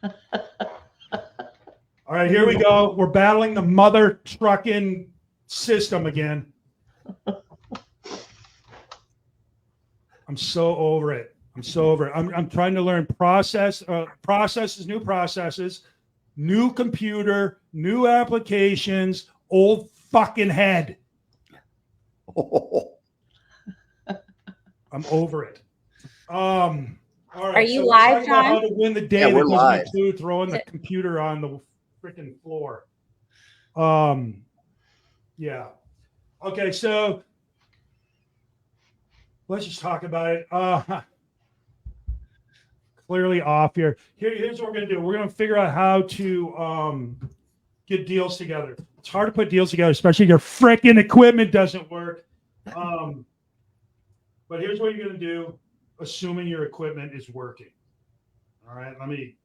All right, here we go. We're battling the mother trucking system again. I'm so over it. I'm trying to learn processes, new processes, new computer, new applications, old fucking head. I'm over it. All right. Are you live, John? How to win the day Yeah, that we're doesn't live. include throwing the computer on the freaking floor. Yeah. Okay, so let's just talk about it. Clearly off here. Here's what we're gonna do. We're gonna figure out how to get deals together. It's hard to put deals together, especially if your freaking equipment doesn't work. But here's what you're gonna do, assuming your equipment is working. All right, let me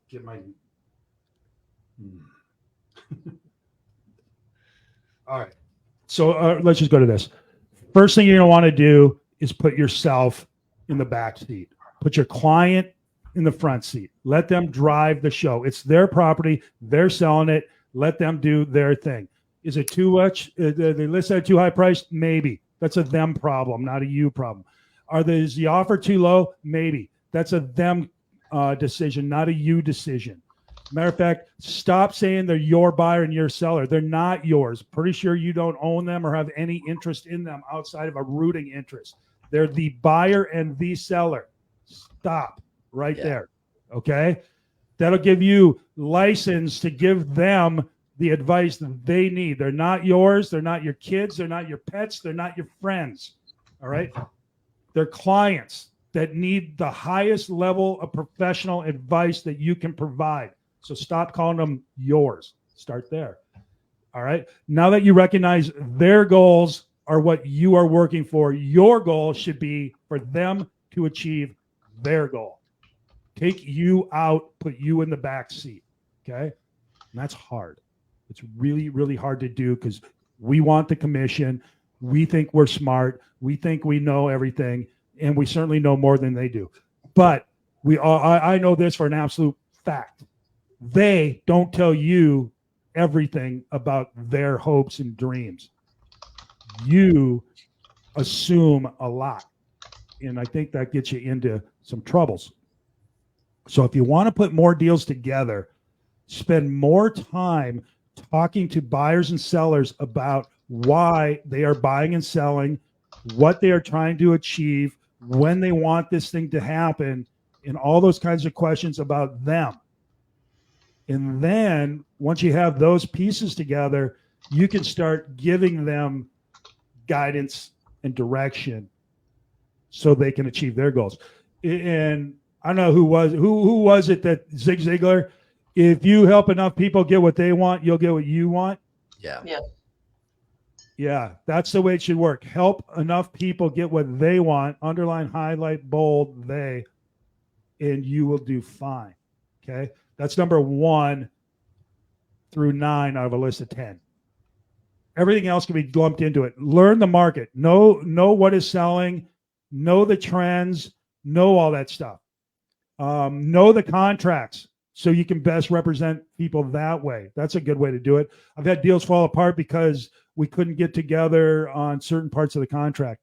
get my. All right, so let's just go to this. First thing you're gonna want to do is put yourself in the back seat. Put your client in the front seat. Let them drive the show. It's their property. They're selling it. Let them do their thing. Is it too much? They list at too high price? Maybe. That's a them problem, not a you problem. Is the offer too low? Maybe. That's a them decision, not a you decision. Matter of fact, stop saying they're your buyer and your seller. They're not yours. Pretty sure you don't own them or have any interest in them outside of a rooting interest. They're the buyer and the seller. Stop right there. Okay. That'll give you license to give them the advice that they need. They're not yours. They're not your kids. They're not your pets. They're not your friends. All right. They're clients that need the highest level of professional advice that you can provide. So stop calling them yours. Start there. All right. Now that you recognize their goals are what you are working for, your goal should be for them to achieve their goal. Take you out, put you in the back seat. Okay. And that's hard. It's really, really hard to do because we want the commission. We think we're smart. We think we know everything. And we certainly know more than they do. But I know this for an absolute fact. They don't tell you everything about their hopes and dreams. You assume a lot. And I think that gets you into some troubles. So if you want to put more deals together, spend more time talking to buyers and sellers about why they are buying and selling, what they are trying to achieve, when they want this thing to happen, and all those kinds of questions about them. And then once you have those pieces together, you can start giving them guidance and direction so they can achieve their goals. And I don't know who was it that Zig Ziglar, if you help enough people get what they want, you'll get what you want. Yeah, that's the way it should work. Help enough people get what they want, underline, highlight, bold, they, and you will do fine. Okay. That's number 1 through 9 out of a list of 10. Everything else can be lumped into it. Learn the market. Know what is selling. Know the trends. Know all that stuff. Know the contracts so you can best represent people that way. That's a good way to do it. I've had deals fall apart because we couldn't get together on certain parts of the contract.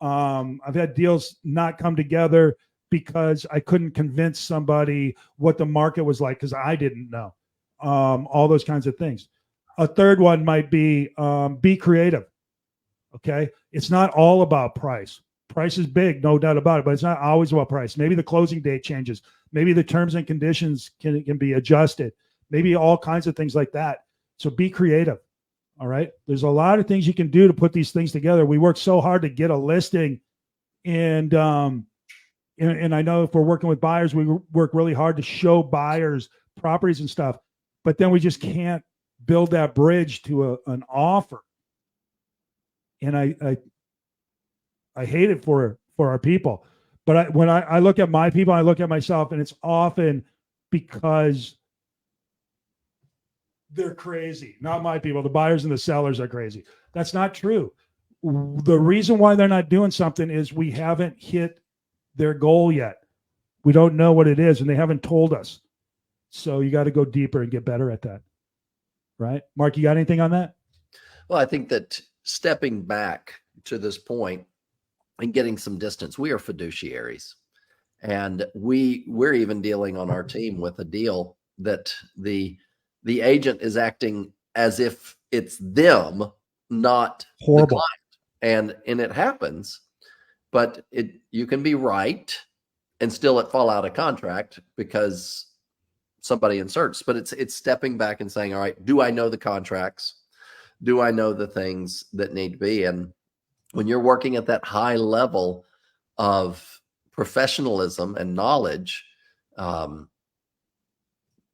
I've had deals not come together because I couldn't convince somebody what the market was like because I didn't know. All those kinds of things. A third one might be creative. Okay. It's not all about price. Price is big, no doubt about it, but it's not always about price. Maybe the closing date changes. Maybe the terms and conditions can be adjusted. Maybe all kinds of things like that. So be creative. All right. There's a lot of things you can do to put these things together. We work so hard to get a listing, and I know if we're working with buyers, we work really hard to show buyers properties and stuff, but then we just can't build that bridge to an offer. And I hate it for our people. But when I look at my people, I look at myself, and it's often because they're crazy. Not my people. The buyers and the sellers are crazy. That's not true. The reason why they're not doing something is we haven't hit their goal yet. We don't know what it is, and they haven't told us. So you got to go deeper and get better at that. Right? Mark, you got anything on that? Well, I think that stepping back to this point and getting some distance, we are fiduciaries. And we're even dealing on our team with a deal that the agent is acting as if it's them, not Horrible. the client. And it happens, but you can be right and still it fall out of contract because somebody inserts. But it's stepping back and saying, all right, do I know the contracts? Do I know the things that need to be? And when you're working at that high level of professionalism and knowledge,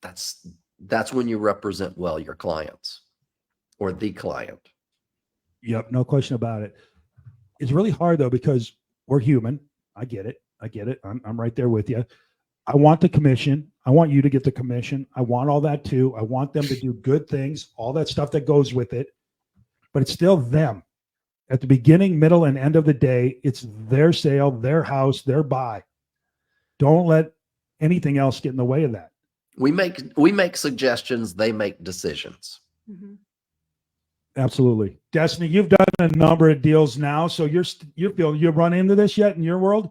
that's when you represent well your clients or the client. Yep, no question about it. It's really hard though because we're human. I get it. I'm right there with you. I want the commission. I want you to get the commission. I want all that too. I want them to do good things, all that stuff that goes with it. But it's still them. At the beginning, middle, and end of the day, it's their sale, their house, their buy. Don't let anything else get in the way of that. We make suggestions, they make decisions. Mm-hmm. Absolutely. Destiny, you've done a number of deals now, so you've run into this yet in your world?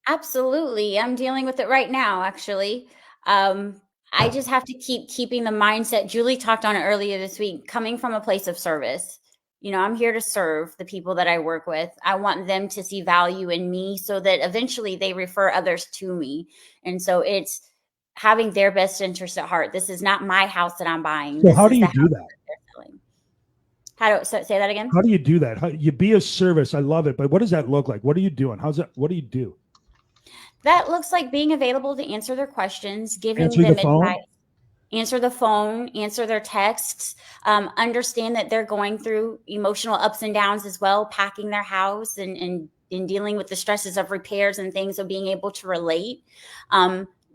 Absolutely. I'm dealing with it right now, actually. I just have to keeping the mindset. Julie talked on it earlier this week, coming from a place of service. I'm here to serve the people that I work with. I want them to see value in me so that eventually they refer others to me. And so it's having their best interest at heart. This is not my house that I'm buying. So how do you do that? Say that again? How do you do that? How you be a service? I love it. But what does that look like? What are you doing? What do you do? That looks like being available to answer their questions, giving them advice. Answer the phone, answer their texts, understand that they're going through emotional ups and downs as well, packing their house and dealing with the stresses of repairs and things, of being able to relate.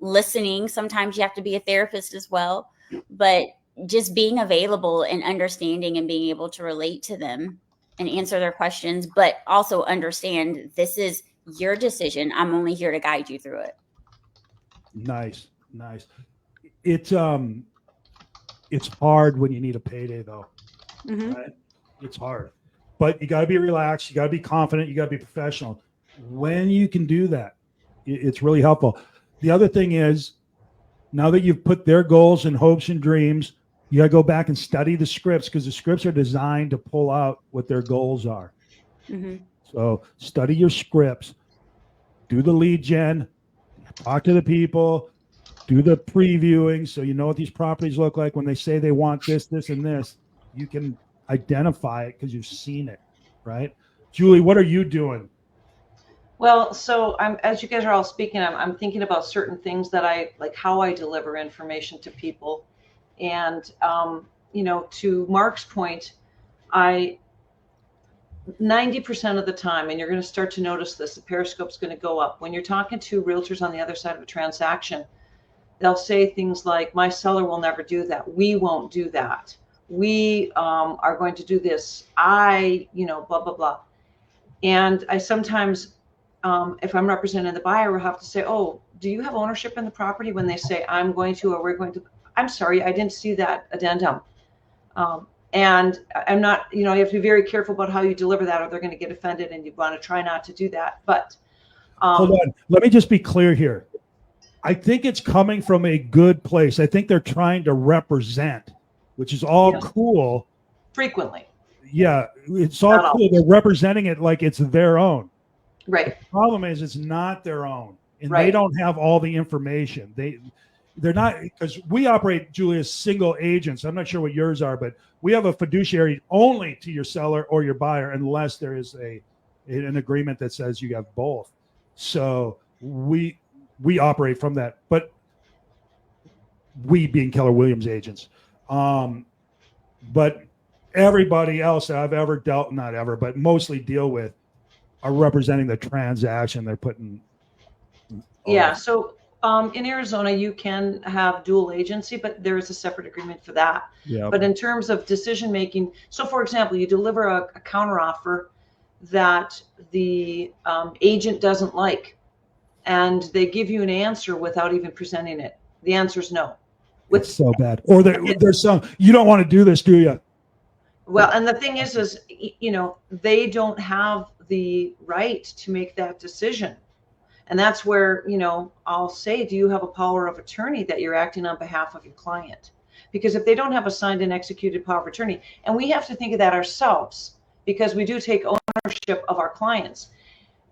Listening, sometimes you have to be a therapist as well, but just being available and understanding and being able to relate to them and answer their questions, but also understand this is your decision. I'm only here to guide you through it. Nice. It's hard when you need a payday though. Mm-hmm. Right? It's hard, but you got to be relaxed. You got to be confident. You got to be professional. When you can do that, it's really helpful. The other thing is, now that you've put their goals and hopes and dreams, you got to go back and study the scripts, because the scripts are designed to pull out what their goals are. Mm-hmm. So study your scripts, do the lead gen, talk to the people, do the previewing, so you know what these properties look like when they say they want this, this, and this. You can identify it because you've seen it, right? Julie, what are you doing? Well, so as you guys are all speaking, I'm thinking about certain things that I like, how I deliver information to people. And, to Mark's point, 90% of the time, and you're going to start to notice this, the periscope's going to go up. When you're talking to realtors on the other side of a transaction, they'll say things like, my seller will never do that. We won't do that. We are going to do this. Blah, blah, blah. And I sometimes, if I'm representing the buyer, will have to say, oh, do you have ownership in the property? When they say, I'm going to, or we're going to, I'm sorry, I didn't see that addendum. And I'm not, you have to be very careful about how you deliver that, or they're going to get offended, and you want to try not to do that. But hold on, let me just be clear here. I think it's coming from a good place. I think they're trying to represent, which is all cool. Frequently. Yeah, it's all cool. They're representing it like it's their own. Right. The problem is it's not their own, and right. They don't have all the information. They're not, because we operate, Julie, as single agents. I'm not sure what yours are, but we have a fiduciary only to your seller or your buyer, unless there is an agreement that says you have both. So we operate from that, but we being Keller Williams agents. But everybody else that I've ever not ever, but mostly deal with, are representing the transaction they're putting. Yeah. So in Arizona, you can have dual agency, but there is a separate agreement for that. Yeah. But in terms of decision making, so for example, you deliver a counteroffer that the agent doesn't like, and they give you an answer without even presenting it. The answer is no. It's so bad. Or there's some, you don't want to do this, do you? Well, and the thing is, they don't have the right to make that decision. And that's where, I'll say, do you have a power of attorney that you're acting on behalf of your client? Because if they don't have a signed and executed power of attorney, and we have to think of that ourselves, because we do take ownership of our clients.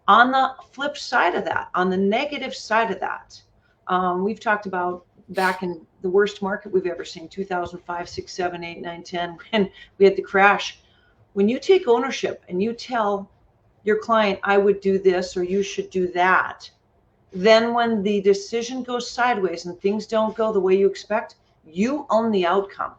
On the flip side of that, on the negative side of that, we've talked about back in the worst market we've ever seen, 2005, 6, 7, 8, 9, 10, when we had the crash. When you take ownership and you tell your client, I would do this or you should do that, then when the decision goes sideways and things don't go the way you expect, you own the outcome.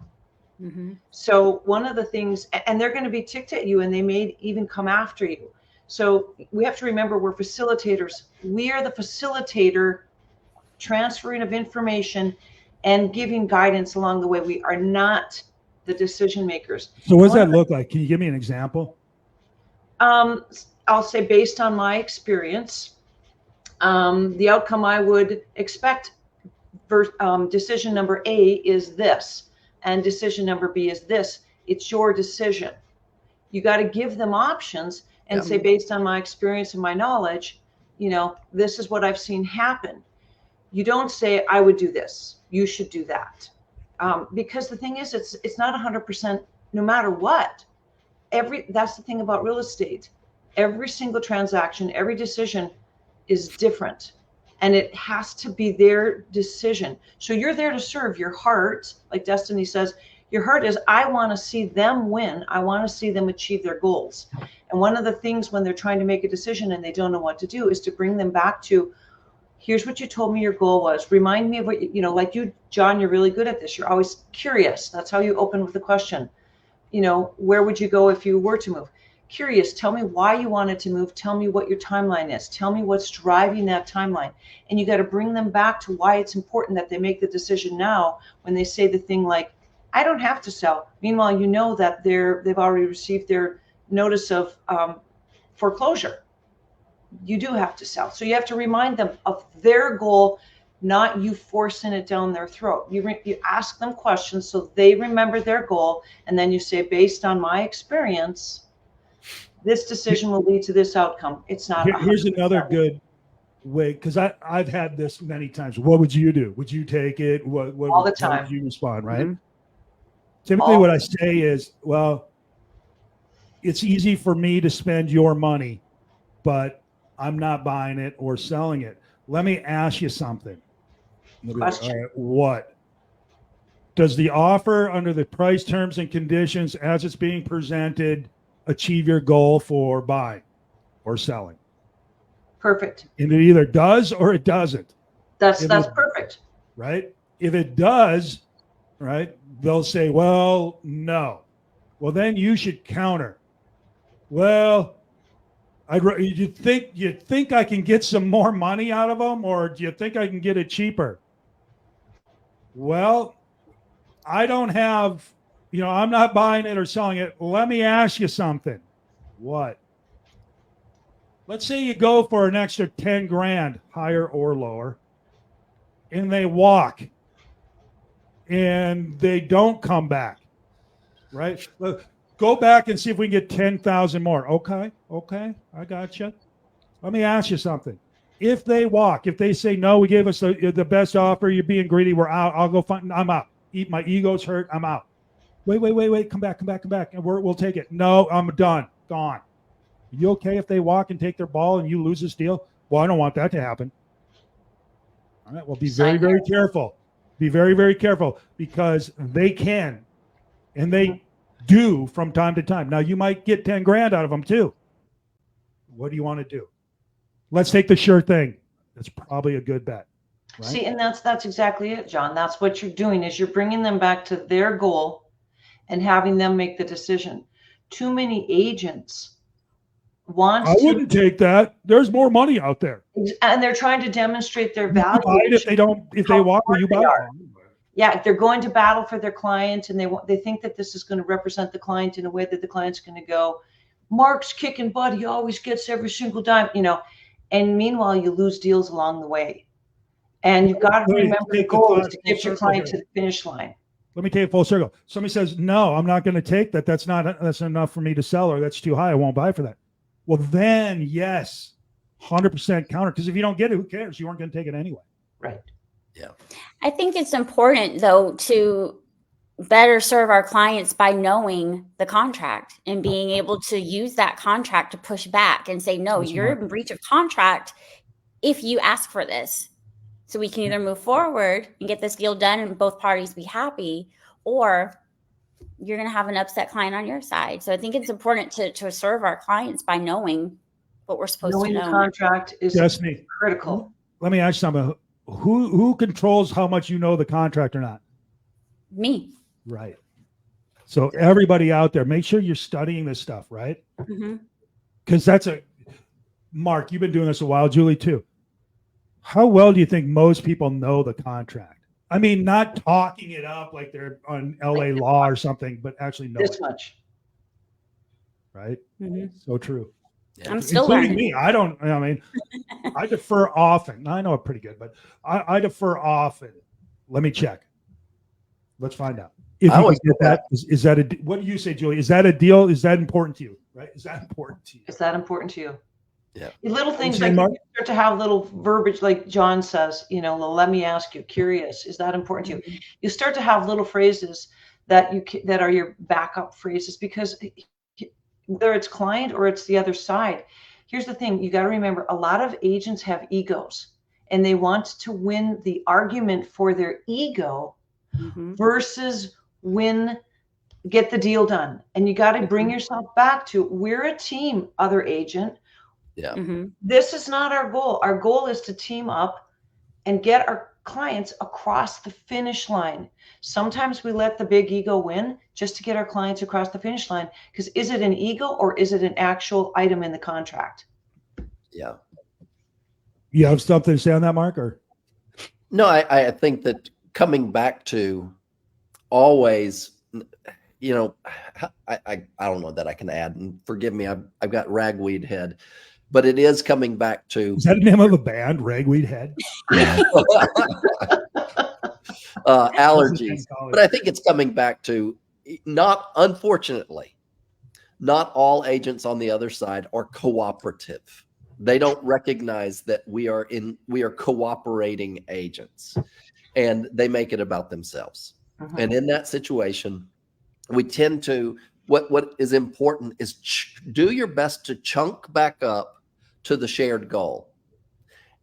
Mm-hmm. So one of the things, and they're going to be ticked at you and they may even come after you. So we have to remember we're facilitators. We are the facilitator, transferring of information and giving guidance along the way. We are not the decision makers. So what does that look like? Can you give me an example? I'll say based on my experience, the outcome I would expect, decision number A is this, and decision number B is this. It's your decision. You got to give them options and say, based on my experience and my knowledge, this is what I've seen happen. You don't say, I would do this, you should do that. Because the thing is, it's not 100% no matter what. That's the thing about real estate. Every single transaction, every decision is different, and it has to be their decision. So you're there to serve your heart. Like Destiny says, your heart is, I want to see them win. I want to see them achieve their goals. And one of the things when they're trying to make a decision and they don't know what to do is to bring them back to, here's what you told me your goal was. Remind me of what, like you, John, you're really good at this. You're always curious. That's how you open with the question. Where would you go if you were to move? Curious. Tell me why you wanted to move. Tell me what your timeline is. Tell me what's driving that timeline. And you got to bring them back to why it's important that they make the decision now when they say the thing like, I don't have to sell. Meanwhile, you know that they've already received their notice of foreclosure. You do have to sell. So you have to remind them of their goal, not you forcing it down their throat. You ask them questions so they remember their goal. And then you say, based on my experience, this decision will lead to this outcome. It's not. Here's another good way, because I've had this many times. What would you do? Would you take it? What all the time. How would you respond, right? Mm-hmm. Typically what I say is, well, it's easy for me to spend your money, but I'm not buying it or selling it. Let me ask you something. All right, what? Does the offer under the price, terms, and conditions as it's being presented achieve your goal for buying or selling? Perfect. And it either does or it doesn't. That's perfect. Right? If it does, right, they'll say, well, no. Well, then you should counter. Well, you think I can get some more money out of them, or do you think I can get it cheaper? Well, I don't have, I'm not buying it or selling it. Let me ask you something. What? Let's say you go for an extra 10 grand, higher or lower, and they walk and they don't come back, right? Go back and see if we can get 10,000 more. Okay, I got you. Let me ask you something. If they walk, if they say, no, we gave us the best offer, you're being greedy, we're out, I'll go find, I'm out. My ego's hurt, I'm out. Wait, come back. And we'll take it. No, I'm done, gone. You okay if they walk and take their ball and you lose this deal? Well, I don't want that to happen. All right, well, be very, very careful. Be very, very careful, because they can, and they do from time to time. Now, you might get 10 grand out of them too. What do you want to do? Let's take the sure thing. That's probably a good bet. Right? See, and that's exactly it, John. That's what you're doing, is you're bringing them back to their goal and having them make the decision. Too many agents I wouldn't take that. There's more money out there. And they're trying to demonstrate their value. If they walk, you buy it. Yeah, they're going to battle for their client, and they think that this is going to represent the client in a way that the client's going to go, Mark's kicking butt. He always gets every single dime, And meanwhile, you lose deals along the way. And you've got to remember the goal is to get your client to the finish line. Let me take it full circle. Somebody says, no, I'm not going to take that. That's enough for me to sell, or that's too high. I won't buy for that. Well, then yes, 100% counter. Because if you don't get it, who cares? You weren't going to take it anyway. Right. Yeah. I think it's important, though, to better serve our clients by knowing the contract and being able to use that contract to push back and say, no, you're in breach of contract if you ask for this. So we can either move forward and get this deal done and both parties be happy, or you're going to have an upset client on your side. So I think it's important to serve our clients by knowing what we're supposed to know. Knowing the contract is critical. Let me ask you something. Who controls how much you know the contract or not? Me. Right. So everybody out there, make sure you're studying this stuff, right? Because that's Mark, you've been doing this a while, Julie too. How well do you think most people know the contract? I mean, not talking it up like they're on LA law or something, but actually know this much. Right? So true. I'm still learning. Me. I mean, I defer often. I know it pretty good, but I defer often. Let me check. Let's find out. If you get that, is that what do you say, Julie? Is that a deal? Is that important to you? Right? Is that important to you? Is that important to you? Yeah. Little things like you start to have little verbiage, like John says, let me ask you, curious, is that important to you? You start to have little phrases that are your backup phrases, because whether it's client or it's the other side, here's the thing. You got to remember, a lot of agents have egos and they want to win the argument for their ego versus get the deal done. And you got to bring yourself back to, we're a team, other agent. Yeah. This is not our goal. Our goal is to team up and get our clients across the finish line. Sometimes we let the big ego win just to get our clients across the finish line. Because is it an ego or is it an actual item in the contract? Yeah. You have something to say on that, Mark? Or no, I think that coming back to always, I don't know that I can add, and forgive me, I've got ragweed head, but it is coming back to. Is that the name of a band, Ragweed Head? Allergies. But I think it's coming back to, unfortunately, not all agents on the other side are cooperative. They don't recognize that we are cooperating agents, and they make it about themselves. And in that situation, we tend to, what is important is do your best to chunk back up to the shared goal,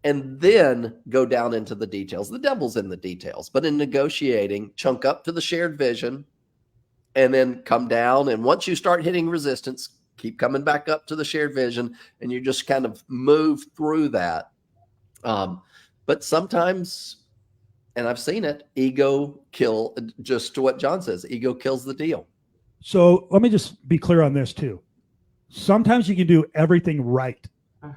and then go down into the details. The devil's in the details, but in negotiating, chunk up to the shared vision and then come down. And once you start hitting resistance, keep coming back up to the shared vision, and you just kind of move through that. But sometimes, and I've seen it, ego kill, just to what John says, ego kills the deal. So let me just be clear on this too. Sometimes you can do everything right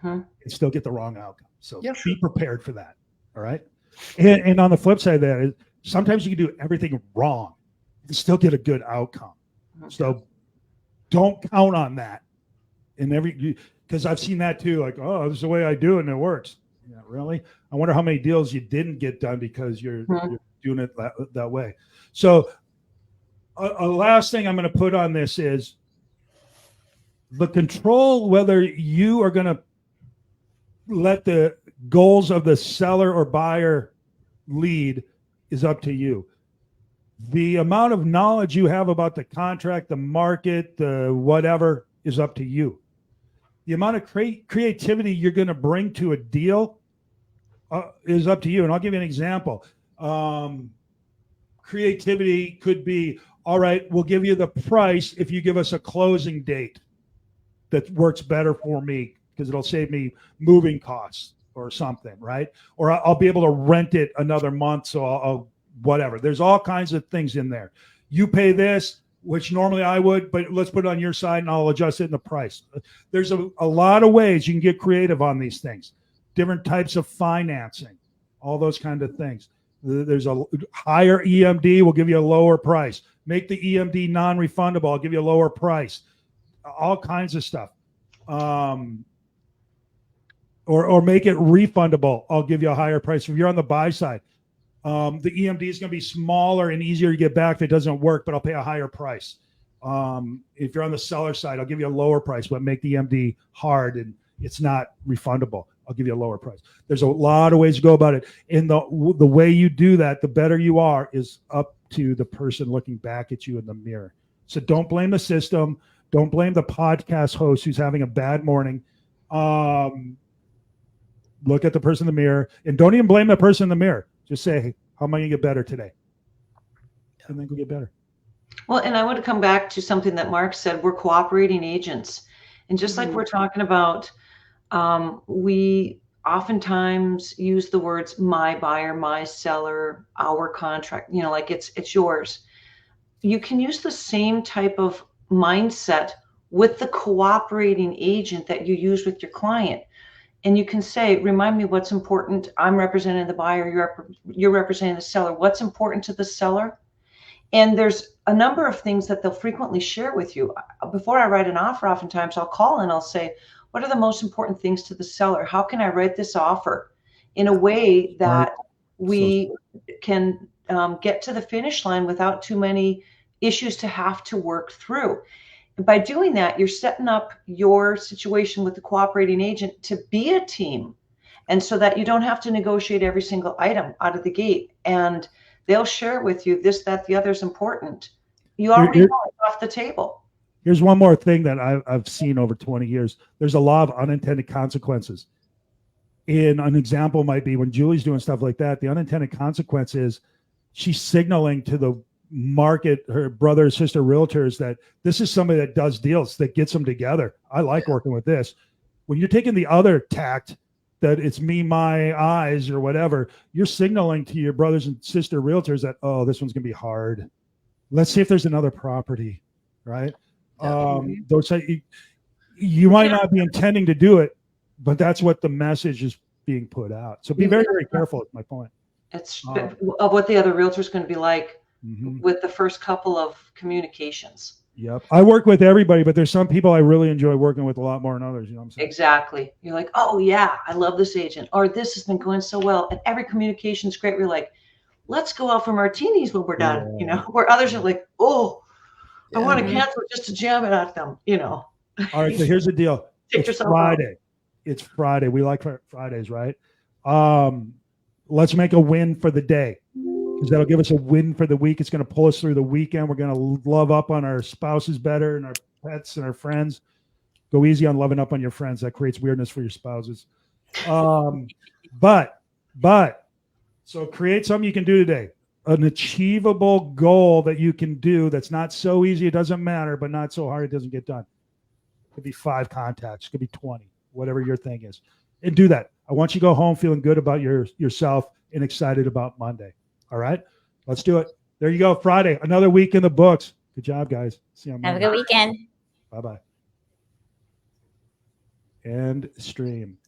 and still get the wrong outcome. So be prepared for that. All right. And on the flip side of that, sometimes you can do everything wrong and still get a good outcome. So don't count on that. Because I've seen that too. Like, oh, this is the way I do it and it works. Yeah, really? I wonder how many deals you didn't get done because you're doing it that way. So a last thing I'm going to put on this is the control, whether you are going to let the goals of the seller or buyer lead, is up to you. The amount of knowledge you have about the contract, the market, the whatever, is up to you. The amount of creativity you're going to bring to a deal is up to you. And I'll give you an example. Creativity could be, all right, we'll give you the price if you give us a closing date that works better for me because it'll save me moving costs or something, right? Or I'll be able to rent it another month, so I'll whatever. There's all kinds of things in there. You pay this, which normally I would, but let's put it on your side and I'll adjust it in the price. There's a lot of ways you can get creative on these things. Different types of financing, all those kind of things. There's a higher EMD, will give you a lower price. Make the EMD non-refundable, I'll give you a lower price. All kinds of stuff. or make it refundable. I'll give you a higher price. If you're on the buy side, the EMD is going to be smaller and easier to get back if it doesn't work, but I'll pay a higher price. If you're on the seller side, I'll give you a lower price, but make the EMD hard and it's not refundable. I'll give you a lower price. There's a lot of ways to go about it. And the way you do that, the better you are, is up to the person looking back at you in the mirror. So don't blame the system. Don't blame the podcast host who's having a bad morning. Look at the person in the mirror, and don't even blame the person in the mirror. Just say, hey, how am I going to get better today? And then go get better. Well, and I want to come back to something that Mark said. We're cooperating agents. And just like we're talking about, we oftentimes use the words my buyer, my seller, our contract, like it's yours. You can use the same type of mindset with the cooperating agent that you use with your client. And you can say, remind me what's important. I'm representing the buyer. You're representing the seller. What's important to the seller? And there's a number of things that they'll frequently share with you. Before I write an offer, oftentimes I'll call and I'll say, what are the most important things to the seller? How can I write this offer in a way that we can get to the finish line without too many issues to have to work through? And by doing that, you're setting up your situation with the cooperating agent to be a team. And so that you don't have to negotiate every single item out of the gate. And they'll share with you this, that, the other is important. You already know it's off the table. Here's one more thing that I've seen over 20 years. There's a law of unintended consequences. And an example might be when Julie's doing stuff like that, the unintended consequence is she's signaling to the market, her brother or sister realtors, that this is somebody that does deals, that gets them together. I like working with this. When you're taking the other tact, that it's me, my eyes, or whatever, you're signaling to your brothers and sister realtors that, oh, this one's going to be hard. Let's see if there's another property, right? Those you might not be intending to do it, but that's what the message is being put out. So be very, very careful. Is my point. It's of what the other realtor is going to be like with the first couple of communications. Yep. I work with everybody, but there's some people I really enjoy working with a lot more than others. You know what I'm saying? Exactly. You're like, oh yeah, I love this agent, or this has been going so well. And every communication is great. We're like, let's go out for martinis when we're done, where others are like, oh, I want to cancel just to jam it at them, All right. So here's the deal. It's Friday. It's Friday. We like Fridays, right? Let's make a win for the day, because that'll give us a win for the week. It's going to pull us through the weekend. We're going to love up on our spouses better, and our pets and our friends. Go easy on loving up on your friends. That creates weirdness for your spouses. But so create something you can do today. An achievable goal that you can do that's not so easy it doesn't matter, but not so hard it doesn't get done. It could be 5 contacts. It could be 20, whatever your thing is. And do that. I want you to go home feeling good about yourself and excited about Monday. All right? Let's do it. There you go. Friday. Another week in the books. Good job, guys. See you on Monday. Have a good weekend. Bye-bye. End stream.